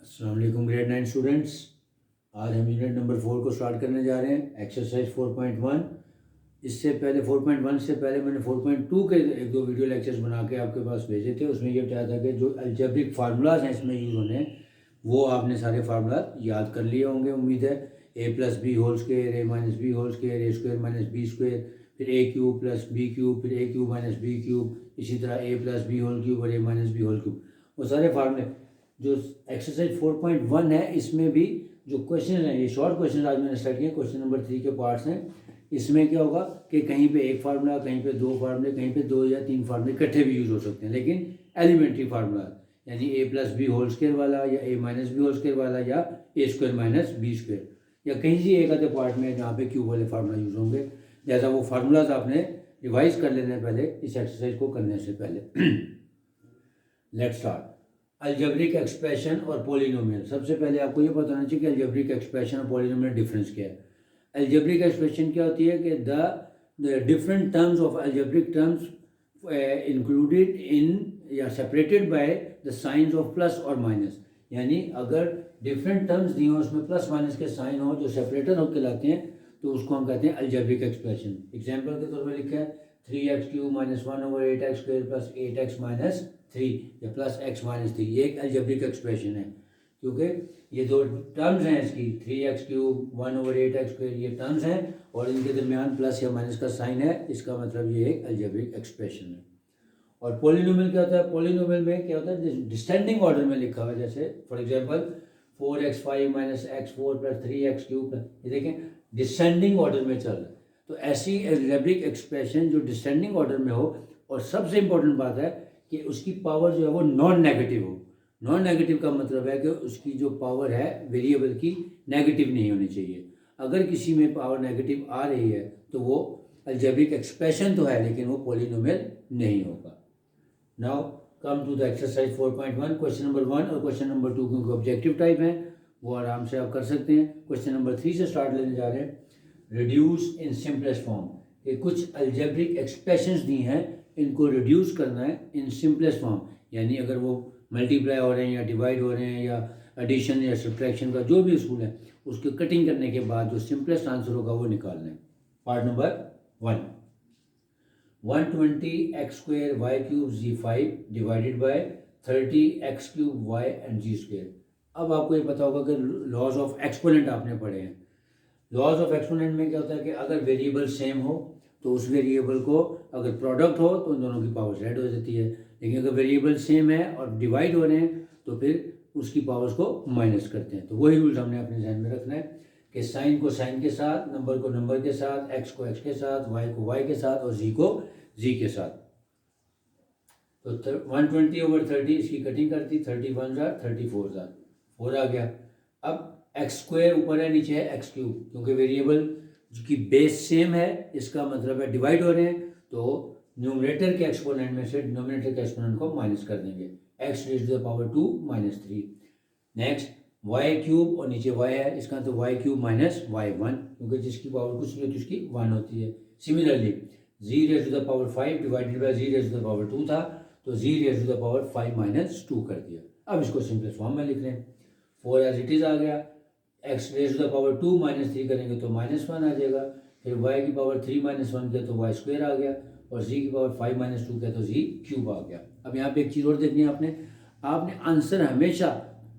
अस्सलाम वालेकुम grade 9 students. आज हम यूनिट नंबर 4 को स्टार्ट करने जा रहे हैं, एक्सरसाइज 4.1। इससे पहले 4.1 से पहले मैंने 4.2 के एक दो वीडियो लेक्चर्स बना के आपके पास भेजे थे। उसमें ये बताया था कि जो अलजेब्रिक फार्मूलाज हैं इसमें यूज़ होने, वो आपने सारे फार्मूला याद कर लिए होंगे उम्मीद है। ए प्लस बी होल स्क्वेयर, ए माइनस बी होल स्क्वेयर, ए स्क्वेयर माइनस बी स्क्वेयर, फिर ए क्यूब प्लस बी क्यूब, फिर ए क्यूब माइनस बी क्यूब, इसी तरह ए प्लस बी होल क्यूब और ए माइनस बी होल क्यूब। वो सारे फार्मूले जो एक्सरसाइज 4.1 है इसमें भी जो क्वेश्चन हैं, ये शॉर्ट क्वेश्चन आज मैंने स्टार्ट किए, क्वेश्चन नंबर 3 के पार्ट्स हैं। इसमें क्या होगा कि कहीं पे एक फार्मूला, कहीं पे दो फार्मूले, कहीं पे दो या तीन फार्मूले इकट्ठे भी यूज़ हो सकते हैं, लेकिन एलिमेंट्री फार्मूला यानी A plus B whole square वाला या ए माइनस बी होल स्क्वायर वाला या A square minus B square, या कहीं से एक आधे पार्ट में जहाँ पे क्यूब वाले फार्मूला यूज़ होंगे। जैसा वो फार्मूलाज आपने रिवाइज कर लेने पहले इस एक्सरसाइज को करने से पहले। Let's start. अलजेब्रिक एक्सप्रेशन और पॉलिनोमियल। सबसे पहले आपको ये पता होना चाहिए कि अलजेब्रिक एक्सप्रेशन और पॉलिनोमियल डिफरेंस क्या है। अलजेब्रिक एक्सप्रेशन क्या होती है कि the different terms of algebraic terms included in या separated by the signs of plus और माइनस, यानी अगर डिफरेंट टर्म्स दी हो उसमें प्लस माइनस के साइन हो जो सेपरेटेड होकर लाते हैं तो उसको हम कहते हैं अलजेब्रिक एक्सप्रेशन। एग्जाम्पल के तौर पर लिखा है 3x cube minus 1/8x square plus 8x minus 3 या प्लस x माइनस 3, ये एक अलजेब्रिक एक्सप्रेशन है क्योंकि ये दो टर्म्स हैं इसकी, 3x क्यूब 1/8x स्क्वायर, ये टर्म्स हैं और इनके दरमियान प्लस या माइनस का साइन है, इसका मतलब ये एक अलजेब्रिक एक्सप्रेशन है। और पॉलिनोमियल क्या होता है? पॉलिनोमियल में क्या होता है, डिसेंडिंग ऑर्डर में लिखा हुआ है। जैसे for example 4x5 minus x4 plus 3x cube, ये देखें डिसेंडिंग ऑर्डर में चल रहा है। तो ऐसी अलजेब्रिक एक्सप्रेशन जो डिसेंडिंग ऑर्डर में हो, और सबसे इंपॉर्टेंट बात है कि उसकी पावर जो है वो नॉन नेगेटिव हो। नॉन नेगेटिव का मतलब है कि उसकी जो पावर है वेरिएबल की नेगेटिव नहीं होनी चाहिए। अगर किसी में पावर नेगेटिव आ रही है तो वो अलजेब्रिक एक्सप्रेशन तो है लेकिन वो पॉलिनोमियल नहीं होगा। Now come to the exercise 4.1। Question number 1 और क्वेश्चन नंबर 2 क्योंकि ऑब्जेक्टिव टाइप है वो आराम से आप कर सकते हैं। क्वेश्चन नंबर 3 से स्टार्ट लेने जा रहे हैं। रिड्यूस इन सिंपलेस्ट फॉर्म, कि कुछ अलजेब्रिक एक्सप्रेशंस दी हैं, इनको रिड्यूस करना है इन सिंपलेस्ट फॉर्म, यानी अगर वो मल्टीप्लाई हो रहे हैं या डिवाइड हो रहे हैं या एडिशन या सब्ट्रैक्शन का जो भी असूल है उसकी कटिंग करने के बाद जो सिंपलेस्ट आंसर होगा वो निकालना है। Part number 1, 120x square Y cube z5 divided by 30x cube y and Z square. अब आपको ये पता होगा कि लॉज ऑफ एक्सपोनेंट आपने पढ़े हैं। लॉज ऑफ एक्सपोनेंट में क्या होता है कि अगर वेरिएबल सेम हो तो उस वेरिएबल को अगर प्रोडक्ट हो तो उन दोनों की पावर्स ऐड हो जाती है, लेकिन अगर वेरिएबल सेम है और डिवाइड हो रहे हैं तो फिर उसकी पावर्स को माइनस करते हैं। तो वही रूल्स हमने अपने ध्यान में रखना है कि साइन को साइन के साथ, नंबर को नंबर के साथ, एक्स को एक्स के साथ, वाई को वाई के साथ और जी को जी के साथ। तो 120/30 इसकी कटिंग करती, 30 1 जार 34 जार 4 आ गया। अब एक्स स्क्वायर ऊपर है नीचे है एक्स क्यूब, क्योंकि वेरिएबल की बेस सेम है इसका मतलब है डिवाइड हो रहे हैं तो न्यूमरेटर के एक्सपोनेंट में से डिनोमिनेटर के एक्सपोनेंट को माइनस कर देंगे, x raise to the power 2 minus 3। Next Y cube और नीचे y है, इसका तो वाई क्यूब माइनस वाई 1, क्योंकि जिसकी पावर कुछ नहीं होती उसकी 1 होती है। Similarly z raise to the power 5 divided by z raise to the power 2 था तो z raise to the power 5 minus 2 कर दिया। अब इसको सिंपलेस्ट फॉर्म में लिख रहे हैं, 4 एज इट इज़ आ गया, x raise to the power 2 minus 3 करेंगे तो माइनस 1 आ जाएगा, फिर y की पावर 3 माइनस 1 किया तो y स्क्वायर आ गया और z की पावर 5 माइनस 2 किया तो z क्यूब आ गया। अब यहाँ पे एक चीज़ और देखनी है आपने आंसर हमेशा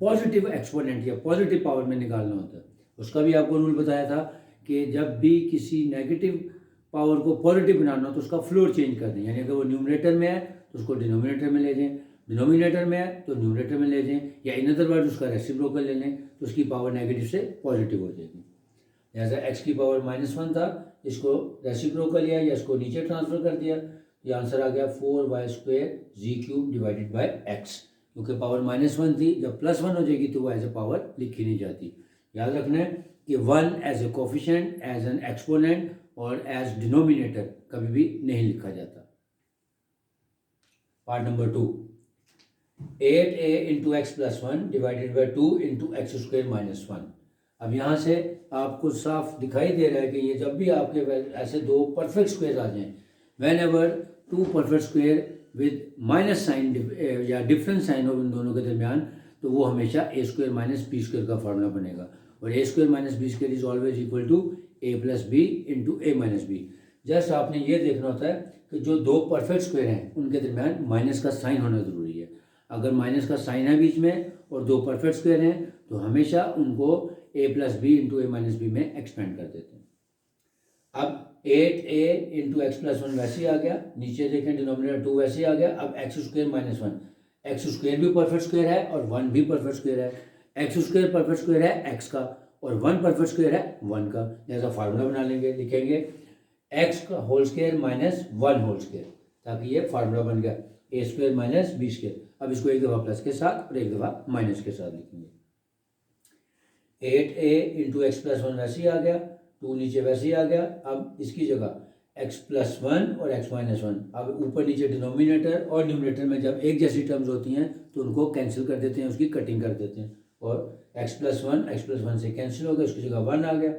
पॉजिटिव एक्सपोनेंट या पॉजिटिव पावर में निकालना होता है। उसका भी आपको रूल बताया था कि जब भी किसी नेगेटिव पावर को पॉजिटिव बनाना हो तो उसका फ्लोर चेंज कर दें, यानी अगर वो न्यूमरेटर में है तो उसको डिनोमिनेटर में ले जाएं, डिनोमिनेटर में है तो न्यूमरेटर में ले जाएं, या इन अदर वर्ड उसका रेसिप्रोकल ले लें तो उसकी पावर नेगेटिव से पॉजिटिव हो जाएगी। जैसा x की पावर -1 था, इसको रेसिप्रोकल लिया या इसको नीचे ट्रांसफर कर दिया, ये आंसर आ गया 4y square Z cube divided by x, क्योंकि पावर -1 थी, जब +1 हो जाएगी तो वो एज ए पावर लिखी नहीं जाती। याद रखना है कि 1 as a coefficient, as an exponent और एज डिनोमिनेटर कभी भी नहीं लिखा जाता। Part number 2, 8a into X plus 1 divided by 2 into X square minus 1। अब यहाँ से आपको साफ दिखाई दे रहा है कि ये जब भी आपके ऐसे दो परफेक्ट स्क्वायर आ जाएं, whenever two perfect square with minus sign या डिफरेंट साइन हो इन दोनों के दरमियान, तो वो हमेशा A square minus B square का फार्मूला बनेगा, और A square minus B square is always equal to A plus B into A minus B. Just आपने ये देखना होता है कि जो दो परफेक्ट स्क्वायर हैं उनके दरमियान माइनस का साइन होना ज़रूरी है। अगर माइनस का साइन है बीच में और दो परफेक्ट स्क्वायर हैं तो हमेशा उनको ए plus B into A minus B में एक्सपेंड कर देते हैं। अब 8a into X plus one वैसे ही आ गया, नीचे देखें डिनोमिनेटर 2 वैसे ही आ गया। अब X square minus one, x square भी परफेक्ट स्क्वायर है और 1 भी परफेक्ट स्क्वायर है। एक्स स्क्वायर परफेक्ट स्क्वायर है एक्स का और 1 परफेक्ट स्क्वायर है 1 का, जैसा फार्मूला बना लेंगे, लिखेंगे एक्स का whole square minus 1 whole square, ताकि ये फार्मूला बन गया A square minus B square. अब इसको एक दफ़ा प्लस के साथ और एक दफ़ा माइनस के साथ लिखेंगे। 8a into X plus one वैसे ही आ गया, 2 नीचे वैसे ही आ गया। अब इसकी जगह एक्स प्लस वन और एक्स माइनस वन, अब ऊपर नीचे डिनोमिनेटर और न्यूमरेटर में जब एक जैसी टर्म्स होती हैं तो उनको कैंसिल कर देते हैं, उसकी कटिंग कर देते हैं, और एक्स प्लस वन से कैंसिल हो गया, उसकी जगह 1 आ गया।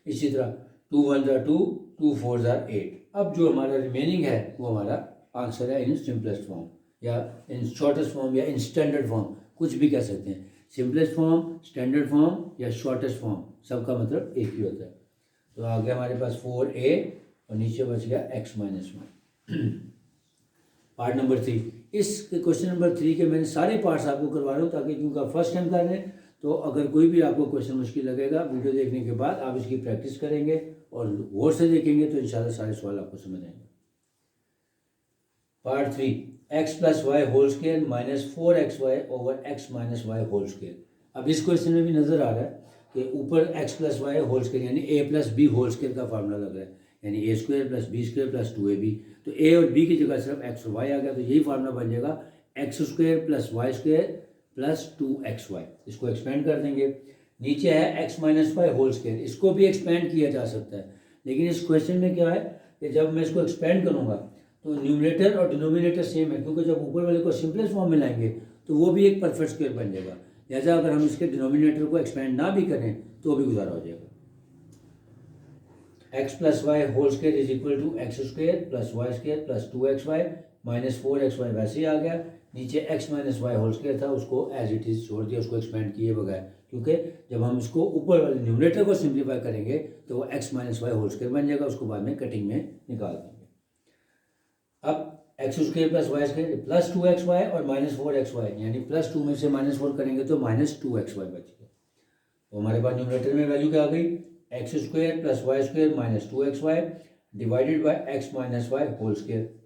इसी तरह 2 1 ज़ा 2, 2 4 ज़ा 8। अब जो हमारा रिमेनिंग है वो हमारा आंसर है इन सिंपलेस्ट फॉर्म या इन शॉर्टेस्ट फॉर्म या इन स्टैंडर्ड फॉर्म, कुछ भी कह सकते हैं। सिंपलेस्ट फॉर्म, स्टैंडर्ड फॉर्म या शॉर्टेस्ट फॉर्म, सबका मतलब एक ही होता है। तो आ गया हमारे पास 4a और नीचे बच गया x minus one. Part number 3, इस क्वेश्चन नंबर 3 के मैंने सारे पार्ट्स आपको करवा रहा हूँ ताकि क्योंकि आप फर्स्ट टाइम कर रहे हैं तो अगर कोई भी आपको क्वेश्चन मुश्किल लगेगा वीडियो देखने के बाद आप इसकी प्रैक्टिस करेंगे और गौर से देखेंगे तो इंशाल्लाह सारे सवाल आपको समझ आएंगे। Part 3, X plus Y whole square minus 4xy over X minus Y whole square. अब इस क्वेश्चन में भी नज़र आ रहा है कि ऊपर X plus Y whole square यानी A plus B whole square का फार्मूला लग रहा है, यानी A square plus B square plus 2ab। तो ए और बी की जगह सिर्फ एक्स और वाई आ गया, तो यही फार्मूला बन जाएगा X square plus Y square plus 2xy। इसको एक्सपेंड कर देंगे। नीचे है X minus Y whole square, इसको भी एक्सपेंड किया जा सकता है, लेकिन इस क्वेश्चन में क्या है कि जब मैं इसको एक्सपेंड करूँगा तो न्यूमरेटर और डिनोमिनेटर सेम है, क्योंकि जब ऊपर वाले को सिंपलेस्ट फॉर्म में लाएंगे तो वो भी एक परफेक्ट स्क्वायर बन जाएगा। लिहाजा अगर हम इसके डिनोमिनेटर को एक्सपेंड ना भी करें तो भी गुजारा हो जाएगा। X plus Y whole square is equal to X square plus Y square plus 2xy minus 4xy वैसे ही आ गया। नीचे X minus Y whole square था, उसको एज इट इज़ छोड़ दिया, उसको एक्सपेंड किए बगैर, क्योंकि जब हम इसको ऊपर वाले न्यूमरेटर को सिंप्लीफाई करेंगे तो वो X minus Y whole square बन जाएगा, उसको बाद में कटिंग में निकाल देंगे। अब X square plus Y square plus 2xy और माइनस 4xy, यानी प्लस 2 में से माइनस 4 करेंगे तो माइनस 2xy बच गया। तो हमारे पास न्यूमरेटर में वैल्यू क्या आ गई, X square plus Y square minus 2xy divided by X minus Y whole square.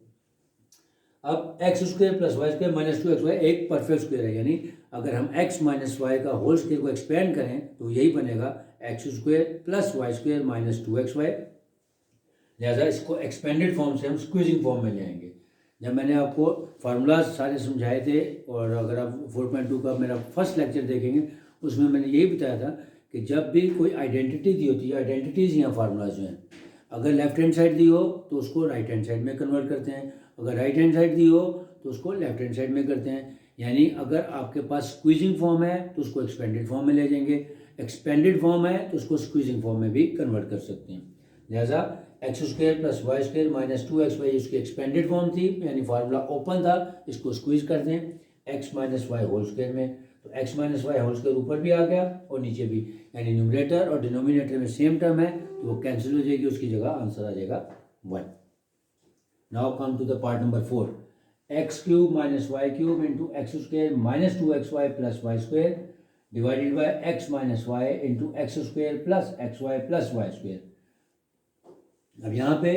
अब X square plus Y square minus 2xy एक परफेक्ट स्क्वायर है, यानी अगर हम एक्स माइनस वाई का होल स्क्वायर को एक्सपेंड करें तो यही बनेगा X square plus Y square minus 2xy। लिहाजा इसको एक्सपेंडेड फॉर्म से हम स्क्वीजिंग फॉर्म में ले आएंगे। जब मैंने आपको फार्मूलाज सारे समझाए थे, और अगर आप 4.2 का मेरा फर्स्ट लेक्चर देखेंगे उसमें मैंने यही बताया था कि जब भी कोई आइडेंटिटी दी होती है, आइडेंटिटीज़ या फार्मूलाज जो हैं, अगर लेफ्ट हैंड साइड दी हो तो उसको राइट हैंड साइड में कन्वर्ट करते हैं, अगर राइट हैंड साइड दी हो तो उसको लेफ्ट हैंड साइड में करते हैं। यानी अगर आपके पास स्क्वीजिंग फॉर्म है तो उसको एक्सपेंडेड फॉर्म में ले जाएंगे, एक्सपेंडेड फॉर्म है तो उसको स्क्वीजिंग फॉर्म में भी कन्वर्ट कर सकते हैं। लिहाजा X square plus Y square minus 2xy इसकी एक्सपेंडेड फॉर्म थी, यानी फार्मूला ओपन था, इसको स्क्वीज कर दें X minus Y whole square में, तो X minus Y whole square ऊपर भी आ गया और नीचे भी, यानी न्यूमरेटर और डिनोमिनेटर में सेम टर्म है तो वो कैंसिल हो जाएगी, उसकी जगह आंसर आ जाएगा 1। Now come to the part number 4, X cube minus Y cube into X square minus 2xy plus Y square divided by X minus Y into X square plus xy plus Y square. अब यहाँ पे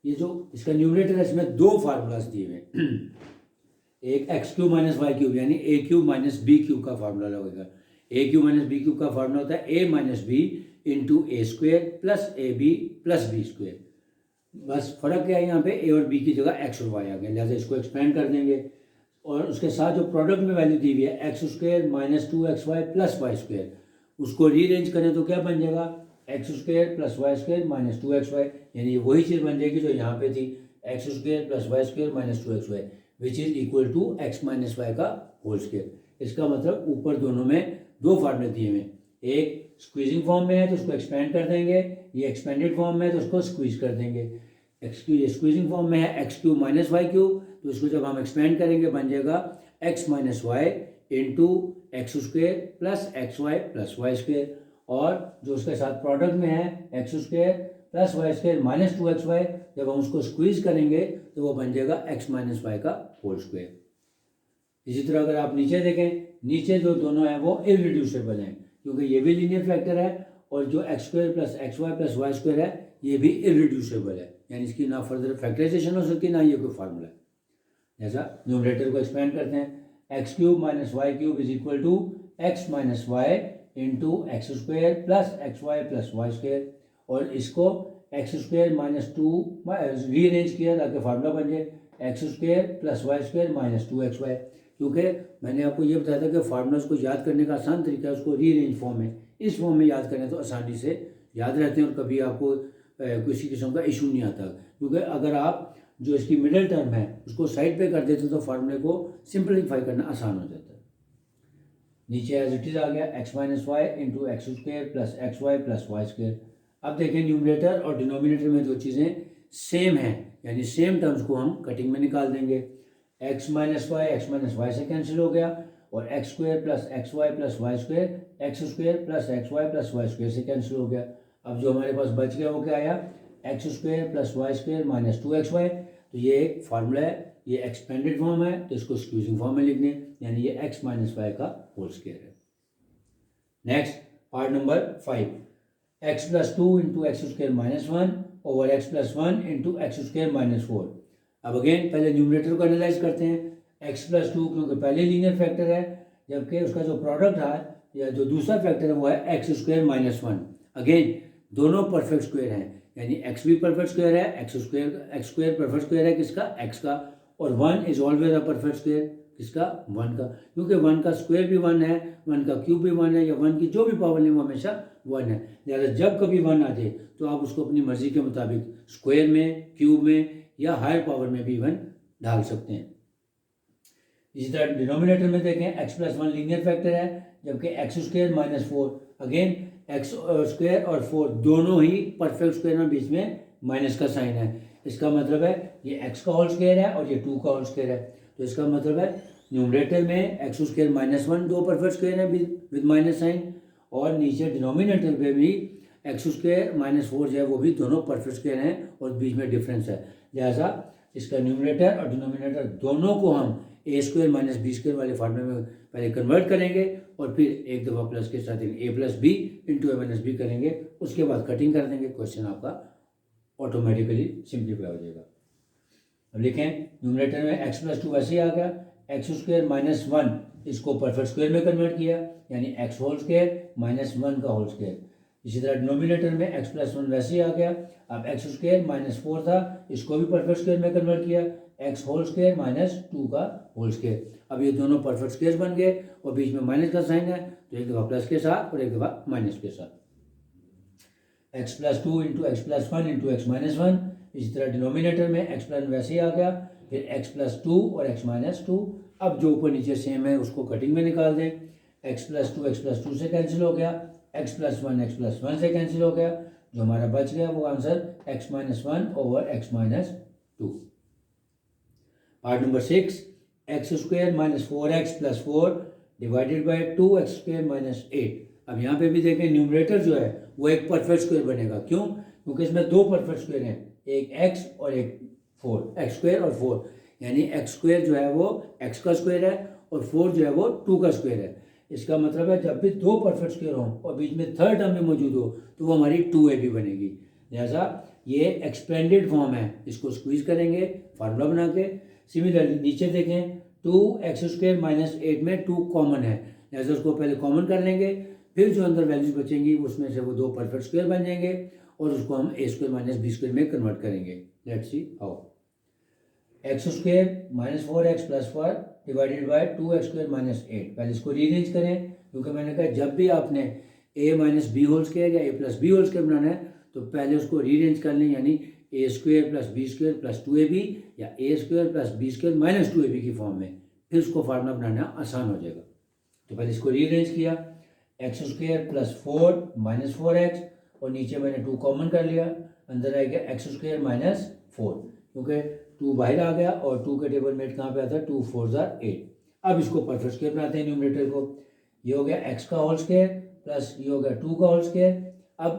ये जो इसका numerator है इसमें दो formulas दिए हुए एक X cube minus Y cube यानी A cube minus B cube का फार्मूला लगेगा। A cube minus B cube का फार्मूला होता है A minus B into A square plus A B plus B square. बस फर्क क्या है, यहाँ पे ए और बी की जगह एक्स और वाई आ गया, लिहाजा इसको एक्सपेंड कर देंगे और उसके साथ जो प्रोडक्ट में वैल्यू दी हुई है X square minus 2xy plus Y square, उसको रीअरेंज करें तो क्या बन जाएगा X square plus Y square minus 2xy, यानी वही चीज़ बन जाएगी जो यहाँ पे थी X square plus Y square minus 2xy which is equal to X minus Y का होल स्क्वायर। इसका मतलब ऊपर दोनों में दो फार्मूले दिए हुए, एक स्क्वीजिंग फॉर्म में है तो उसको एक्सपेंड कर देंगे, ये एक्सपेंडेड फॉर्म में है तो उसको स्क्वीज कर देंगे। स्क्वीजिंग फॉर्म में है X cube minus Y cube, तो इसको जब हम एक्सपेंड करेंगे बन जाएगा X minus Y into X square plus X Y plus Y square, और जो उसके साथ प्रोडक्ट में है X square plus Y square minus 2xy, जब हम उसको स्क्वीज करेंगे तो वो बन जाएगा एक्स माइनस वाई का होल स्क्वेयर। इसी तरह अगर आप नीचे देखें, नीचे जो दोनों हैं वो इररिड्यूसिबल हैं, क्योंकि ये भी लीनियर फैक्टर है और जो X square plus X Y plus Y square है ये भी इररिड्यूसिबल है, यानी इसकी ना फर्दर फैक्टराइजेशन हो सकती ना ये कोई फार्मूला है। जैसा न्यूमरेटर को एक्सपेंड करते हैं, X cube minus Y cube is equal to X minus Y into X square plus X Y plus Y square, और इसको एक्स स्क्वेयर माइनस 2 रीअरेंज किया ताकि फार्मूला बन जाए X square plus Y square minus 2xy, क्योंकि मैंने आपको ये बताया था कि फार्मूलाज को याद करने का आसान तरीका है उसको रीअरेंज फॉर्म में, इस फॉर्म में याद करें तो आसानी से याद रहते हैं और कभी आपको किसी किस्म का इशू नहीं आता, क्योंकि अगर आप जो इसकी मिडिल टर्म है उसको साइड पे कर देते तो फार्मूले को सिंपलीफाई करना आसान हो जाता है। नीचे एज इट इज आ गया X minus Y into X square plus X Y plus Y square. अब देखें न्यूमरेटर और डिनोमिनेटर में जो चीज़ें सेम हैं, यानी सेम टर्म्स को हम कटिंग में निकाल देंगे। एक्स माइनस वाई से कैंसिल हो गया, और X square plus X Y plus Y square X square plus X Y plus Y square से कैंसिल हो गया। अब जो हमारे पास बच गया वो क्या आया, X square plus Y square minus 2xy। तो ये एक फार्मूला है, ये एक्सपेंडेड फॉर्म है तो इसको स्क्यूजिंग फॉर्म में लिख दें, यानी ये एक्स माइनस वाई का होल स्क्वायर है। Next part number 5, x plus 2 into X square minus 1 over x plus 1 into X square minus 4। अब अगेन पहले न्यूमरेटर को एनालाइज करते हैं, एक्स प्लस 2 क्योंकि पहले लीनियर फैक्टर है, जबकि उसका जो प्रोडक्ट है या जो दूसरा फैक्टर है वो है एक्स स्क्वायर माइनस 1। अगेन दोनों परफेक्ट स्क्वायर हैं, यानी एक्स भी परफेक्ट स्क्वायर है, एक्स स्क्वायर परफेक्ट स्क्वायर है किसका, एक्स का, और 1 is always a perfect square किसका, 1 का, क्योंकि 1 का स्क्वायर भी 1 है, 1 का क्यूब भी 1 है, या 1 की जो भी पावर लें वो हमेशा 1 है। लिहाजा जब कभी 1 आ जाए तो आप उसको अपनी मर्जी के मुताबिक स्क्वायर में, क्यूब में या हायर पावर में भी 1 डाल सकते हैं। इसी तरह डिनोमिनेटर में देखें, एक्स प्लस 1 लीनियर फैक्टर है, जबकि x square minus 4, again x square और 4 दोनों ही परफेक्ट स्क्वायर में बीच में माइनस का साइन है। इसका मतलब है ये एक्स का होल स्क्वायर है और ये 2 का होल स्क्वायर है, तो इसका मतलब है न्यूमरेटर में एक्स स्क्वायर माइनस 1 दो परफेक्ट स्क्वायर है विद माइनस साइन, और नीचे डिनोमिनेटर पे भी एक्स स्क्वायर माइनस 4 जो है वो भी दोनों परफेक्ट स्क्वायर हैं और बीच में डिफरेंस है। लिहाजा इसका न्यूमरेटर और डिनोमिनेटर दोनों को हम ए स्क्वायर माइनस बी स्क्वायर वाले फार्मूले में पहले कन्वर्ट करेंगे और फिर एक दफ़ा प्लस के साथ ए plus B into A minus B करेंगे, उसके बाद कटिंग कर देंगे, क्वेश्चन आपका ऑटोमेटिकली सिंप्लीफाई हो जाएगा। अब लिखें न्यूमरेटर में एक्स प्लस 2 वैसे ही आ गया, एक्स स्क्वायर माइनस 1 इसको परफेक्ट स्क्वायर में कन्वर्ट किया, यानी एक्स होल स्क्वायर माइनस 1 का होल स्क्वायर। इसी तरह डिनोमिनेटर में एक्स प्लस 1 वैसे ही आ गया, अब एक्स स्क्वायर माइनस 4 था इसको भी परफेक्ट स्क्वायर में कन्वर्ट किया, एक्स होल स्क्वायर माइनस 2 का होल स्क्वायर। अब ये दोनों परफेक्ट स्क्वायर बन गए और बीच में माइनस का साइन है, तो एक दफ़ा प्लस के साथ और एक दफ़ा माइनस के साथ। X plus 2 into X plus 1 into X minus 1। इसी तरह डिनोमिनेटर में एक्स प्लस वैसे ही आ गया, फिर एक्स प्लस 2 और एक्स माइनस 2। अब जो ऊपर नीचे सेम है उसको कटिंग में निकाल दें, एक्स प्लस 2 से कैंसिल हो गया, एक्स प्लस 1 से कैंसिल हो गया, जो हमारा बच गया वो answer x minus 1 over X minus 2। Part number 6, x square minus 4x plus 4 divided by 2x square minus 8। अब यहाँ पे भी देखें न्यूमरेटर जो है वो एक परफेक्ट स्क्वायर बनेगा, क्यों, क्योंकि इसमें दो परफेक्ट स्क्वायर हैं, एक x और एक 4, एक्स स्क्वायर और 4, यानी एक्स स्क्वायर जो है वो x का स्क्वायर है और 4 जो है वो 2 का स्क्वायर है। इसका मतलब है जब भी दो परफेक्ट स्क्वायर हों और बीच में थर्ड टर्म भी मौजूद हो तो वो हमारी 2ab बनेगी। लिहाजा ये एक्सपेंडेड फॉर्म है, इसको स्क्वीज करेंगे फार्मूला बना के। सिमिलरली नीचे देखें 2x स्क्वायर माइनस 8 में 2 कॉमन है, लिहाजा उसको पहले कॉमन कर लेंगे, फिर जो अंदर वैल्यूज बचेंगी उसमें से वो दो परफेक्ट स्क्वायर बन जाएंगे और उसको हम ए स्क्वायर माइनस बी स्क्वायर में कन्वर्ट करेंगे। Let's see how. X square minus 4x plus 4 divided by 2x square minus 8। पहले इसको रीअरेंज करें, क्योंकि मैंने कहा जब भी आपने a minus B whole square या a plus B whole square बनाना है तो पहले उसको रीअरेंज कर लें, यानी A square plus B square plus 2ab या A square plus B square minus 2ab की फॉर्म में, फिर उसको फार्मूला बनाना आसान हो जाएगा। तो पहले इसको रीअरेंज किया, x square plus 4 minus 4x और नीचे मैंने 2 कॉमन कर लिया, अंदर आ गया एक्स स्क्वायर माइनस 4, क्योंकि 2 बाहर आ गया और 2 के टेबल मेट कहाँ पे आता है, 2 4 8। अब इसको परफेक्ट स्क्वायर बनाते हैं न्यूमरेटर को। ये हो गया x का होल स्क्वायर प्लस ये हो गया 2 का होल स्क्वायर। अब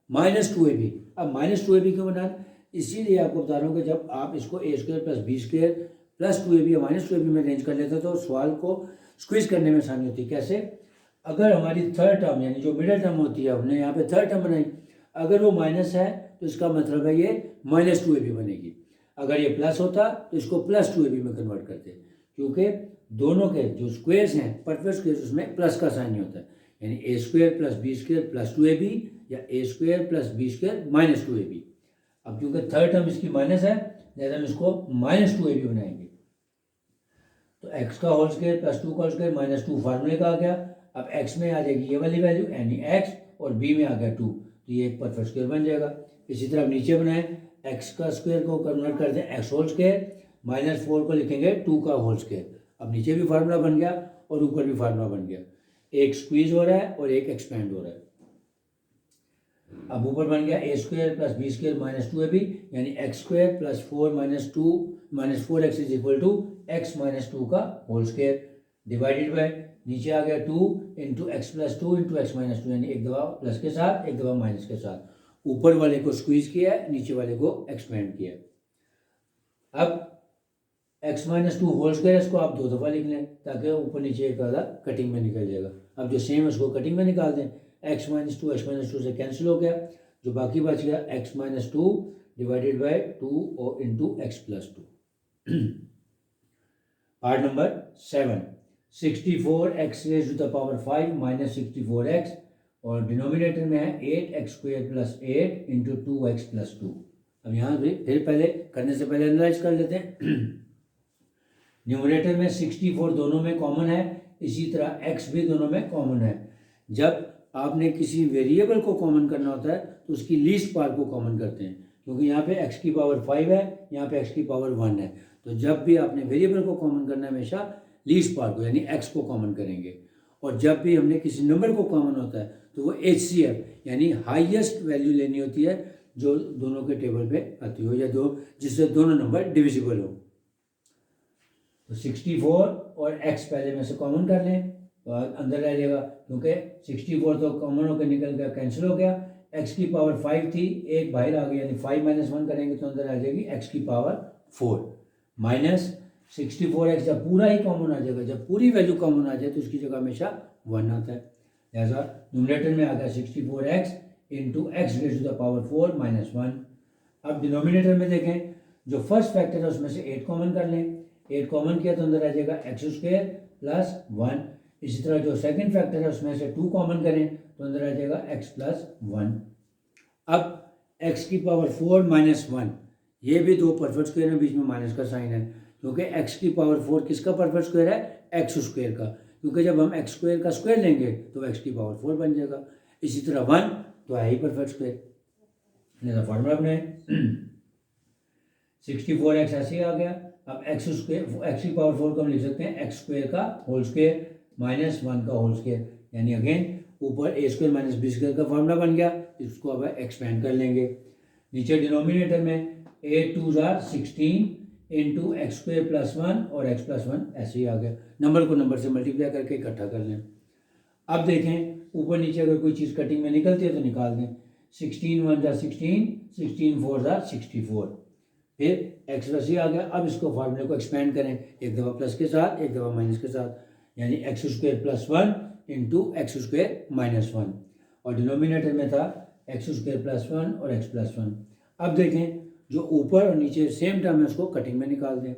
-2ab, अब -2ab क्यों बना, इसीलिए आपको बता रहा हूँ कि जब आप इसको a square plus B square plus 2ab या -2ab में अरेंज कर लेते तो सवाल को स्क्वीज करने में आसानी होती है। कैसे, अगर हमारी थर्ड टर्म यानी जो मिडिल टर्म होती है, हमने यहाँ पे थर्ड टर्म बनाई, अगर वो माइनस है तो इसका मतलब है ये -2ab बनेगी। अगर ये प्लस होता तो इसको +2ab में कन्वर्ट करते, क्योंकि दोनों के जो स्क्वेयर्स हैं परफेक्ट स्क्वेयर्स उसमें प्लस का साइन नहीं होता है, यानी a square plus B square plus 2ab या a square plus B square -2ab। अब क्योंकि थर्ड टर्म इसकी माइनस है, जैसे हम इसको -2ab बनाएंगे तो x का होल स्क्वायर प्लस 2 का होल स्क्वायर -2 फार्मूले का आ गया। अब x में आ जाएगी ये वाली वैल्यू यानी x और b में आ गया 2, तो ये एक परफेक्ट स्क्वायर बन जाएगा। इसी तरह नीचे बनाएं, x का स्क्वायर को कन्वर्ट करते हैं x होल स्क्वायर, -4 को लिखेंगे 2 का होल स्क्वायर। अब नीचे भी फार्मूला बन गया और ऊपर भी फार्मूला बन गया, एक स्क्वीज हो रहा है और एक एक्सपेंड हो रहा है। अब ऊपर बन गया a square plus B square -2ab यानी x square plus 4 4x is equal to x -2 का होल स्क्वायर डिवाइडेड बाय नीचे आ गया 2 into X plus 2 into X minus 2, यानी एक दफा प्लस के साथ एक दफा माइनस के साथ। ऊपर वाले को स्क्वीज किया है, नीचे वाले को एक्सपेंड किया है। अब x -2 होल स्क्वायर इसको आप 2 दफ़ा लिख लें ताकि ऊपर नीचे एक आधा कटिंग में निकल जाएगा। अब जो सेम है उसको कटिंग में निकाल दें, x -2 से कैंसिल हो गया, जो बाकी बच गया x -2 डिवाइडेड बाय 2 और into X plus 2। Part number 7, 64x raise to the power 5 minus 64x और डिनोमिनेटर में है 8x² plus 8 into 2x plus 2। अब यहाँ भी फिर पहले करने से पहले एनालाइज कर लेते हैं। न्यूमरेटर में 64 दोनों में कॉमन है, इसी तरह x भी दोनों में कॉमन है। जब आपने किसी वेरिएबल को कॉमन करना होता है तो उसकी लीस्ट पार्ट को कॉमन करते हैं, क्योंकि यहाँ पे x की पावर 5 है, यहाँ पे x की पावर 1 है। तो जब भी आपने वेरिएबल को कॉमन करना है हमेशा लीस्ट पार्ट को यानी x को कॉमन करेंगे। और जब भी हमने किसी नंबर को कॉमन होता है तो वो HCF यानी हाईएस्ट वैल्यू लेनी होती है जो दोनों के टेबल पे आती हो या जिससे दोनों नंबर डिविजिबल हो। तो 64 और x पहले में से कॉमन कर लें तो अंदर रह जाएगा, क्योंकि 64 तो कॉमन होकर निकल गया, कैंसिल हो गया। x की पावर 5 थी, एक बाहर आ गई यानी 5 - 1 करेंगे तो अंदर आ जाएगी x की पावर 4 माइनस 64x। जब पूरा ही कॉमन आ जाएगा, जब पूरी वैल्यू कॉमन आ जाए तो उसकी जगह हमेशा 1 आता है। लिहाजा न्यूमरेटर में आ गया 64x into X raise to the power 4 minus 1। अब डिनोमिनेटर में देखें, जो फर्स्ट फैक्टर है उसमें से 8 कॉमन कर लें, 8 कॉमन किया तो अंदर आ जाएगा x² प्लस 1। इसी तरह जो सेकंड फैक्टर है उसमें से 2 कॉमन करें तो अंदर आ जाएगा x प्लस 1। अब x की पावर 4 माइनस 1, ये भी दो परफेक्ट स्क्वायर में बीच में माइनस का साइन है, क्योंकि x की पावर 4 किसका परफेक्ट स्क्वायर है, x² का, क्योंकि जब हम x² का स्क्वायर लेंगे तो x की पावर 4 बन जाएगा। इसी तरह 1 तो है ही परफेक्ट स्क्वायर, लिहाजा फार्मूला बनाए 64x ऐसे आ गया। अब x की पावर 4 को हम लिख सकते हैं x² का होल स्क्वायर माइनस 1 का होल स्क्वायर, यानी अगेन ऊपर a² माइनस b² का फार्मूला बन गया। इसको अब एक्सपेंड कर लेंगे। नीचे डिनोमिनेटर में 8 2 आर 16 इंटू x² प्लस 1 और x प्लस 1 ऐसे ही आ गया। नंबर को नंबर से मल्टीप्लाई करके इकट्ठा कर लें। अब देखें ऊपर नीचे अगर कोई चीज़ कटिंग में निकलती है तो निकाल दें। 16 1 जा 16, 16 4 जा 64, फिर x वैसे ही आ गया। अब इसको फार्मूले को एक्सपेंड करें, एक दफ़ा प्लस के साथ एक दफ़ा माइनस के साथ, यानी x² plus 1 into x² minus 1, और डिनोमिनेटर में था x² प्लस 1 और x प्लस 1। अब देखें जो ऊपर और नीचे सेम टर्म है उसको कटिंग में निकाल दें।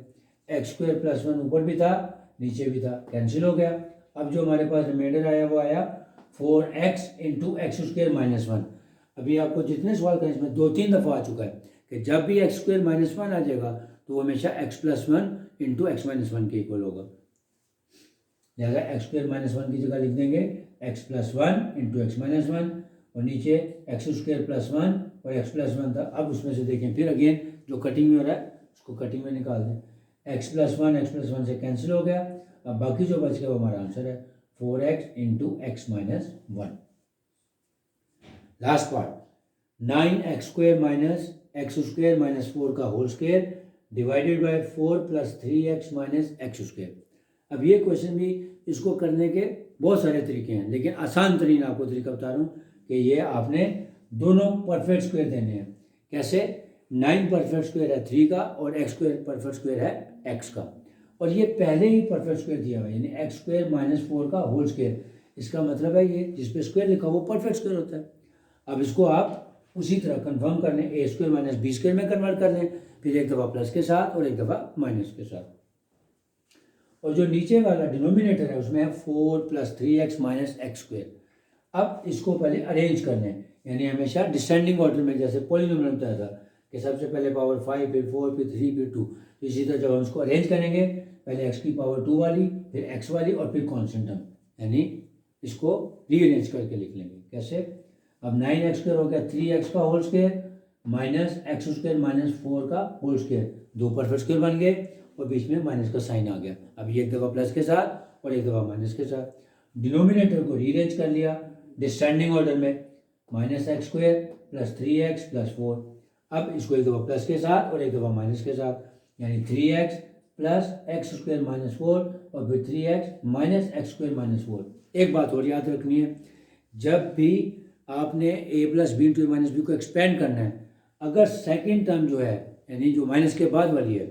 x² प्लस 1 ऊपर भी था नीचे भी था, कैंसिल हो गया। अब जो हमारे पास रिमाइंडर आया वो आया 4x इंटू x² माइनस 1। अभी आपको जितने सवाल करें इसमें 2-3 दफ़ा आ चुका है कि जब भी x² माइनस 1 आ जाएगा तो वो हमेशा x plus 1 into X minus 1 के इक्वल होगा। लिहाजा x² माइनस 1 की जगह लिख देंगे x plus 1 into X minus 1, और नीचे x² प्लस 1 और x प्लस 1 था। अब उसमें से देखें फिर अगेन जो कटिंग में हो रहा है उसको कटिंग में निकाल दें। x प्लस 1 से कैंसिल हो गया। अब बाकी जो बच गया वो हमारा आंसर है 4x into X minus 1। Last part, 9x² minus x² minus 4 का whole square divided by 4 plus 3x minus x²। अब ये क्वेश्चन भी इसको करने के बहुत सारे तरीके हैं, लेकिन आसान तरीन आपको तरीका बता रहा हूँ कि ये आपने दोनों परफेक्ट स्क्वायर देने हैं। कैसे? 9 परफेक्ट स्क्वायर है 3 का और x स्क्वायर परफेक्ट स्क्वायर है x का, और ये पहले ही परफेक्ट स्क्वायर दिया हुआ है, यानी x स्क्वायर माइनस 4 का होल स्क्वायर। इसका मतलब है ये जिस पे स्क्वायर लिखा वो परफेक्ट स्क्वायर होता है। अब इसको आप उसी तरह कंफर्म कर लें, ए स्क्वायर माइनस बी स्क्वायर में कन्वर्ट कर लें, फिर एक दफ़ा प्लस के साथ और एक दफ़ा माइनस के साथ। और जो नीचे वाला डिनोमिनेटर है उसमें है 4 + 3x माइनस एक्स स्क्वायर। अब इसको पहले अरेंज कर लें, यानी हमेशा डिसेंडिंग ऑर्डर में, जैसे पॉलिनोमियल बताया था कि सबसे पहले पावर 5, फिर 4, फिर 3, फिर 2। तो इसी तरह जब हम इसको अरेंज करेंगे, पहले x की पावर 2 वाली, फिर x वाली और फिर कॉन्स्टेंट टर्म, यानी इसको रीअरेंज करके लिख लेंगे। कैसे? अब 9x स्क्वायर हो गया 3x का whole square minus X square minus 4 का होल स्क्वायर, दो परफेक्ट स्क्वायर बन गए और बीच में माइनस का साइन आ गया। अब ये एक दफ़ा प्लस के साथ और एक दफ़ा माइनस के साथ। डिनोमिनेटर को रीअरेंज कर लिया डिसेंडिंग ऑर्डर में, minus X square plus 3x plus 4। अब इसको एक दफ़ा प्लस के साथ और एक दफ़ा माइनस के साथ, यानी 3x plus x square minus 4 और फिर 3x minus X square minus 4। एक बात और याद रखनी है, जब भी आपने a + b × a - b को एक्सपेंड करना है, अगर सेकंड टर्म जो है यानी जो माइनस के बाद वाली है,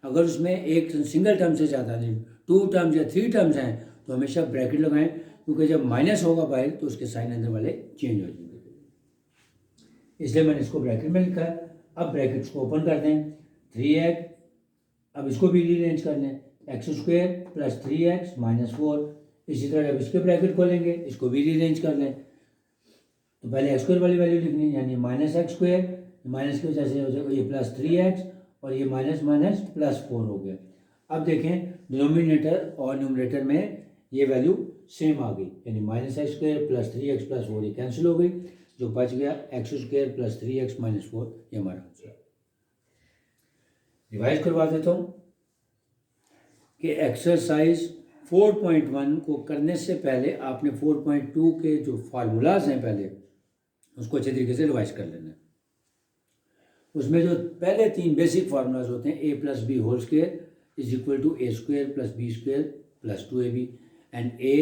अगर उसमें एक सिंगल टर्म से ज़्यादा नहीं 2 टर्म्स या 3 टर्म्स हैं तो हमेशा ब्रैकेट लगाएं, क्योंकि जब माइनस होगा बाहर तो उसके साइन अंदर वाले चेंज हो जाएंगे, इसलिए मैंने इसको ब्रैकेट में लिखा है। अब ब्रैकेट्स को ओपन कर दें, 3x, अब इसको भी रीअरेंज कर लें, x square plus 3x minus 4। इसी तरह जब इसके ब्रैकेट खोलेंगे इसको भी रीअरेंज कर लें, तो पहले एक्स स्क्वायर वाली वैल्यू लिखनी है, यानी माइनस एक्स स्क्वायर, माइनस की वजह से हो जाएगा ये प्लस 3x और ये माइनस माइनस प्लस 4 हो गया। अब देखें डिनोमिनेटर और न्यूमरेटर में ये वैल्यू सेम आ गई, यानी minus X square plus 3x plus 4 ये कैंसिल हो गई, जो बच गया x square plus 3x minus 4, ये हमारा आंसर। रिवाइज करवा देता हूँ कि एक्सरसाइज 4.1 को करने से पहले आपने 4.2 के जो फार्मूलाज हैं पहले उसको अच्छे तरीके से रिवाइज कर लेना है। उसमें जो पहले 3 बेसिक फार्मूलाज होते हैं, a + b whole square is equal to a square plus b square plus 2ab, and a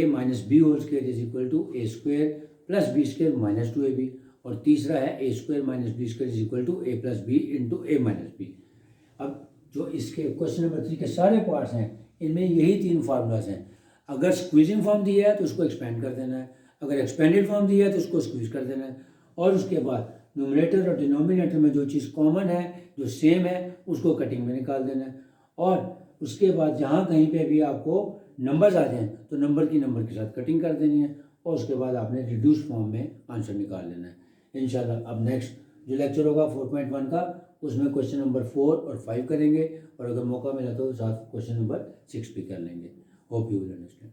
- b whole square is equal to a square plus b square minus 2ab, और तीसरा है a square minus b square is equal to a + b into a - b। अब जो इसके question number 3 के सारे parts हैं इनमें यही 3 फार्मूलाज हैं। अगर स्क्वीजिंग फॉर्म दिया है तो उसको एक्सपेंड कर देना है, अगर एक्सपेंडेड फॉर्म दिया है तो उसको स्क्वीज कर देना है, और उसके बाद न्यूमरेटर और डिनोमिनेटर में जो चीज़ कॉमन है जो सेम है उसको कटिंग में निकाल देना है, और उसके बाद जहाँ कहीं पे भी आपको नंबर्स आ जाएँ तो नंबर के साथ कटिंग कर देनी है, और उसके बाद आपने रिड्यूस फॉर्म में आंसर निकाल लेना है। इंशाल्लाह अब नेक्स्ट जो लेक्चर होगा 4.1 का, उसमें क्वेश्चन नंबर 4 और 5 करेंगे, और अगर मौका मिला तो साथ क्वेश्चन नंबर 6 भी कर लेंगे। Hope you will understand.